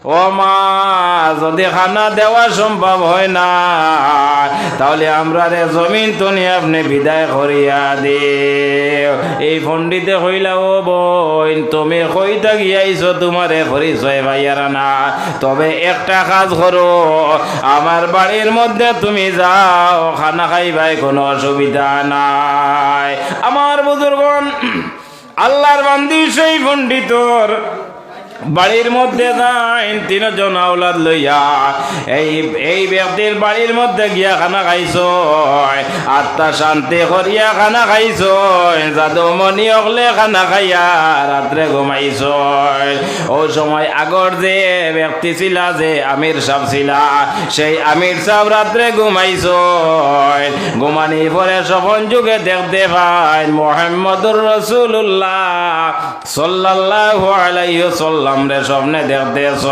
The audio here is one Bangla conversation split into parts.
ও মা, যদি খানা দেওয়া সম্ভব হয় না তাহলে আমরা রে জমিন তো নিয়ে আপনি বিদায় করিয়া দে। এই পণ্ডিতে কইলা, ও বোন, তুমি কইতা গিয়াইছো তোমারে পরিচয় ভাইয়ারা না, তবে একটা কাজ করো, আমার বাড়ির মধ্যে তুমি যাও, খানা খাইবাই, কোনো অসুবিধা নাই। আমার বুজুর্গণ, আল্লাহর বান্দি সেই পণ্ডিতর বাড়ির মধ্যে যাই, তিনজন আওলাদ লইয়া এই ব্যক্তির বাড়ির মধ্যে গিয়া খানা খাইছ, আত্মা শান্তি করিয়া খানা খাইছ, যাদু মনি অকলে খানা খাইয়া রাত্রে ঘুমাইছ। ও সময় আগর যে ব্যক্তি ছিলা, যে আমির সাহেব ছিলা, সেই আমির সাহেব রাত্রে ঘুমাইছ। ঘুমানি পরে সপন যুগে দেখতে পাই মুহাম্মদুর রাসূলুল্লাহ সাল্লাল্লাহু আলাইহি ওয়াসাল্লাম রে স্বপ্নে দেখতেছ,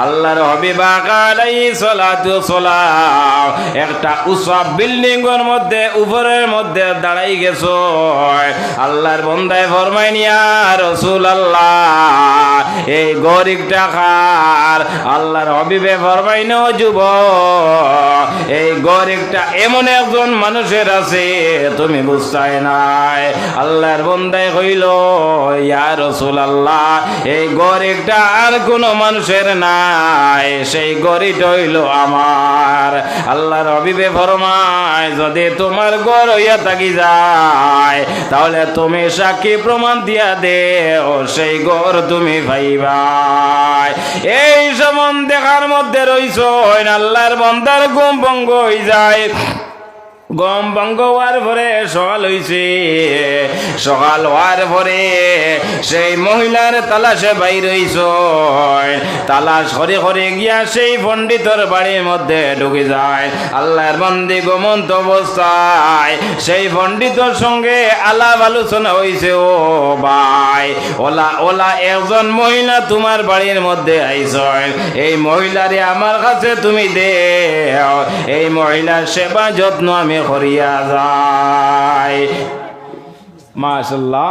আল্লাহর হাবিব আলাইহিস সালাতু সালাম একটা উঁচা বিল্ডিং এর মধ্যে উপরের মধ্যে দাঁড়াই গেছ। আল্লাহর বান্দায় ফরমায়, ইয়া রাসূলুল্লাহ, এই গরিবটা কার? আল্লাহর হাবিবে ফরমায়, নো যুবক, এই গরিবটা এমন একজন মানুষের আছে, তুমি বুঝতাই নাই। আল্লাহর বান্দায় কইল, ইয়া রাসূলুল্লাহ, এই গরিবটা আর কোনো মানুষের নাই, সেই গরিব হইল আমার। আল্লাহর হাবিবে ফরমায়, যদি তোমার ঘর হইয়া থাকি যায় তাহলে তুমি সাক্ষী প্রমাণ দিয়া দেও, সেই ঘর তুমি পাইবাই। এই সমান দেখার মধ্যে রইছ, আল্লাহর বান্দার ঘুম ভঙ্গ হয়ে যায়। গম ভঙ্গ হওয়ার পরে সকাল হইছে। সকাল হওয়ার পরে সেই মহিলার তালাশে বাইর হইছ। তালাশ করে করে গিয়া সেই পণ্ডিতর বাড়ির মধ্যে ঢুকে যায়। আল্লাহর বান্দি ঘুমন্ত অবস্থায় সেই পণ্ডিতর সঙ্গে আলাপ আলোচনা হইছে। ও ভাই, ওলা ওলা একজন মহিলা তোমার বাড়ির মধ্যে আইছ, এই মহিলারে আমার কাছে তুমি দে, এই মহিলার সেবা যত্ন আমি করিয়া যায়। মাশাআল্লাহ।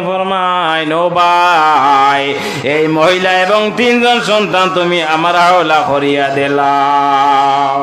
ফরমায়, নো ভাই, এই মহিলা এবং তিনজন সন্তান তুমি আমার হাওলা করিয়া দিলাও।